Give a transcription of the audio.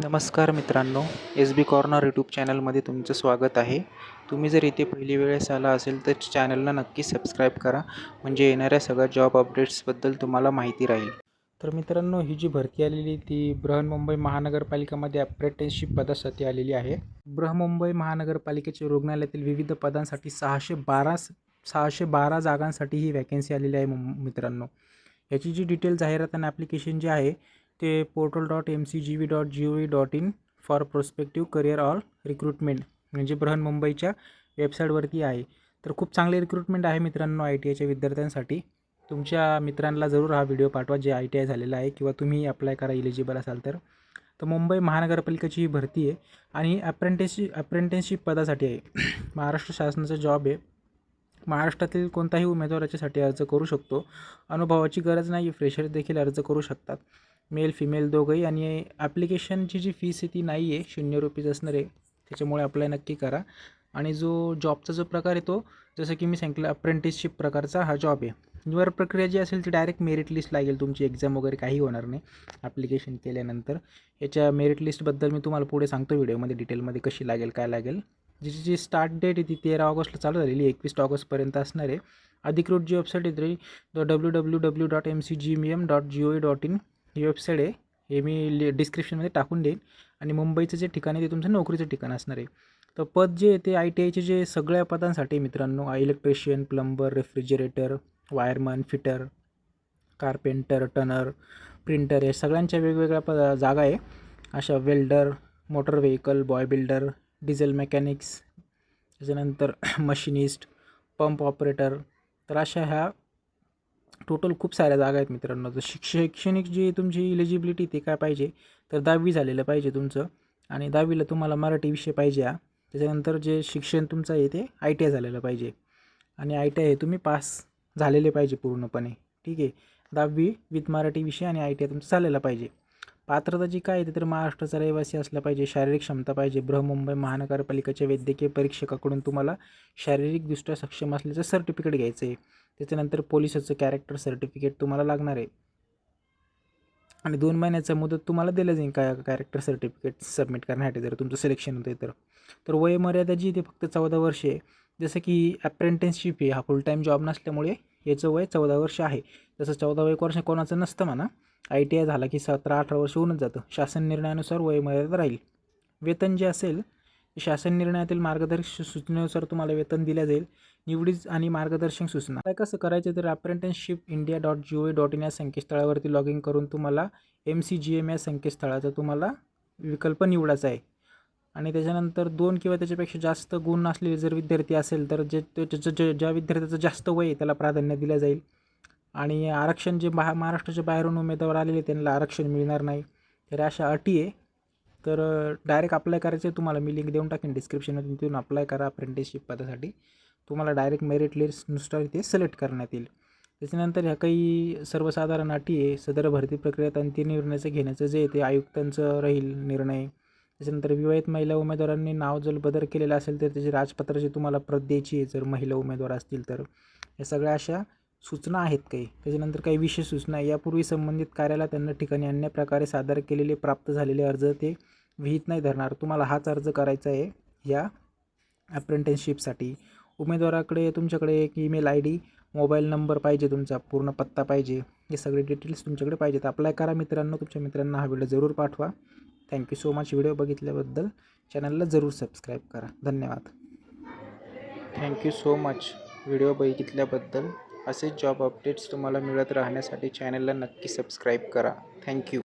नमस्कार मित्रांनो, एस बी corner YouTube चॅनलमध्ये तुमचं स्वागत आहे. तुम्ही जर इथे पहिली वेळेस आला असेल तर चॅनलला नक्की सबस्क्राईब करा, म्हणजे येणाऱ्या सगळ्या जॉब अपडेट्सबद्दल तुम्हाला माहिती राहील. तर मित्रांनो, ही जी भरती आलेली ती बृहन्मुंबई महानगरपालिकामध्ये अप्रेंटिसशिप पदासाठी आलेली आहे. बृहन्मुंबई महानगरपालिकेच्या रुग्णालयातील विविध पदांसाठी 612 जागांसाठी ही वॅकन्सी आलेली आहे मित्रांनो. याची जी डिटेल जाहिरात आणि ॲप्लिकेशन जे आहे ते portal.mcgv.gov.in for prospective career all recruitment म्हणजे बृहन्मुंबईच्या वेबसाईटवरती आहे. तर खूप चांगले रिक्रुटमेंट आहे मित्रांनो ITIच्या विद्यार्थ्यांसाठी. तुमच्या मित्रांना जरूर हा व्हिडिओ पाठवा जे ITI झालेला आहे किंवा तुम्ही अप्लाय करा इलिजिबल असाल तर. मुंबई महानगरपालिकेची ही भरती आहे आणि अप्रेंटिसशिप पदासाठी आहे. महाराष्ट्र शासनाचा जॉब आहे. महाराष्ट्रातील कोणताही उमेदवार याच्यासाठी अर्ज करू शकतो. अनुभवाची गरज नाही, फ्रेशर देखील अर्ज करू शकतात, मेल फिमेल दोघंही. आणि ॲप्लिकेशनची जी फीस आहे ती नाही आहे, ₹0 असणार आहे. त्याच्यामुळे अप्लाय नक्की करा. आणि जो जॉबचा जो प्रकार आहे तो जसं की मी सांगितलं अप्रेंटिसशिप प्रकारचा हा जॉब आहे. निवड प्रक्रिया जी असेल ती डायरेक्ट मेरिट लिस्ट लागेल, तुमची एक्झाम वगैरे काही होणार नाही ॲप्लिकेशन केल्यानंतर. याच्या मेरिट लिस्टबद्दल मी तुम्हाला पुढे सांगतो व्हिडिओमध्ये डिटेलमध्ये कशी लागेल काय लागेल. जिची जी स्टार्ट डेट आहे ती 13 ऑगस्टला चालू झालेली, 21 ऑगस्टपर्यंत असणार आहे. अधिकृत जी वेबसाईट आहे तरी www.mcgvm.gov.in ही वेबसाईट आहे. हे मी डिस्क्रिप्शनमध्ये टाकून देईन. आणि मुंबईचं जे ठिकाण आहे ते तुमचं नोकरीचं ठिकाण असणार आहे. तर पद जे आहे ते ITIचे जे सगळ्या पदांसाठी मित्रांनो, electrician, plumber, refrigerator, wireman, fitter, carpenter, turner, printer या सगळ्यांच्या वेगवेगळ्या जागा आहे. अशा welder, motor vehicle, boy builder, diesel mechanics, त्याच्यानंतर मशिनिस्ट, पंप ऑपरेटर. तर अशा ह्या टोटल खूप साऱ्या जागा आहेत मित्रांनो. तर शैक्षणिक जी तुमची इलिजिबिलिटी ते काय पाहिजे तर 10वी झालेलं पाहिजे तुमचं. आणि 10वीला तुम्हाला मराठी विषय पाहिजे हा. त्याच्यानंतर जे शिक्षण तुमचं आहे ते ITI झालेलं पाहिजे. आणि ITI हे तुम्ही पास झालेले पाहिजे पूर्णपणे. ठीक आहे, 10वी विथ मराठी विषय आणि ITI तुमचं झालेलं पाहिजे. पात्रता जी काय आहे तर महाराष्ट्राचा रहिवासी असला पाहिजे. शारीरिक क्षमता पाहिजे. बृहन्मुंबई महानगरपालिकेच्या वैद्यकीय परीक्षकाकडून तुम्हाला शारीरिकदृष्ट्या सक्षम असल्याचं सर्टिफिकेट घ्यायचं आहे. त्याच्यानंतर पोलिसाचं कॅरेक्टर सर्टिफिकेट तुम्हाला लागणार आहे. आणि 2 महिन्याचा मुदत तुम्हाला दिलं जाईल कॅरेक्टर सर्टिफिकेट सबमिट करण्यासाठी जर तुमचं सिलेक्शन होतं तर. वयमर्यादा जी ते फक्त 14 वर्षे आहे. जसं की अप्रेंटिसशिप आहे, हा फुल टाईम जॉब नसल्यामुळे याचं वय 14 वर्ष आहे. जसं 14 वर्ष कोणाचं नसतं म्हणा. ITI झाला की 17-18 वर्ष होऊनच जातं. शासन निर्णयानुसार वयमर्यादा राहील. वेतन जे असेल शासन निर्णयातील मार्गदर्शक सूचनेनुसार तुम्हाला वेतन दिलं जाईल. निवडीच आणि मार्गदर्शक सूचना काय कसं करायचं तर apprenticeshipindia.gov.in या संकेतस्थळावरती लॉग इन करून तुम्हाला MCGM या संकेतस्थळाचा तुम्हाला विकल्प निवडायचा आहे. आणि त्याच्यानंतर 2 किंवा त्याच्यापेक्षा जास्त गुण असलेले जर विद्यार्थी असेल तर ज्या विद्यार्थ्याचं जास्त वय आहे त्याला प्राधान्य दिलं जाईल. आणि आरक्षण जे महाराष्ट्राच्या बाहेरून उमेदवार आलेले त्यांना आरक्षण मिळणार नाही. तर अशा अटी आहे. तर डायरेक्ट अप्लाय करायचं आहे तुम्हाला, मी लिंक देऊन टाकेन डिस्क्रिप्शनमध्ये, तिथून अप्लाय करा अप्रेंटिसशिप पदासाठी. तुम्हाला डायरेक्ट मेरिट लिस्टनुसार ते सिलेक्ट करण्यात येईल. त्याच्यानंतर ह्या काही सर्वसाधारण अटी आहे. सदर भरती प्रक्रियेत अंतिम निर्णयाचं घेण्याचं जे ते आयुक्तांचं राहील निर्णय. त्याच्यानंतर विवाहित महिला उमेदवारांनी नाव जर बदल केलेला असेल तर त्याची राजपत्राची तुम्हाला प्रत द्यायची आहे जर महिला उमेदवार असतील तर. या सगळ्या अशा सूचना आहेत काही. त्याच्यानंतर काही विशेष सूचना, यापूर्वी संबंधित कार्याला त्यांना ठिकाणी अन्य प्रकारे सादर केलेले प्राप्त झालेले अर्ज ते विहित नाही धरणार. तुम्हाला हाच अर्ज करायचा आहे या अप्रेंटिसशिपसाठी. उमेदवाराकडे तुमच्याकडे एक ईमेल ID, मोबाईल नंबर पाहिजे, तुमचा पूर्ण पत्ता पाहिजे, हे सगळे डिटेल्स तुमच्याकडे पाहिजेत. अप्लाय करा मित्रांनो. तुमच्या मित्रांना हा व्हिडिओ जरूर पाठवा. थँक्यू सो मच व्हिडिओ बघितल्याबद्दल. चॅनलला जरूर सबस्क्राईब करा. धन्यवाद. थँक्यू सो मच व्हिडिओ बघितल्याबद्दल. असेच जॉब अपडेट्स तुम्हाला मिळत राहण्यासाठी चॅनलला नक्की सबस्क्राईब करा. थँक्यू.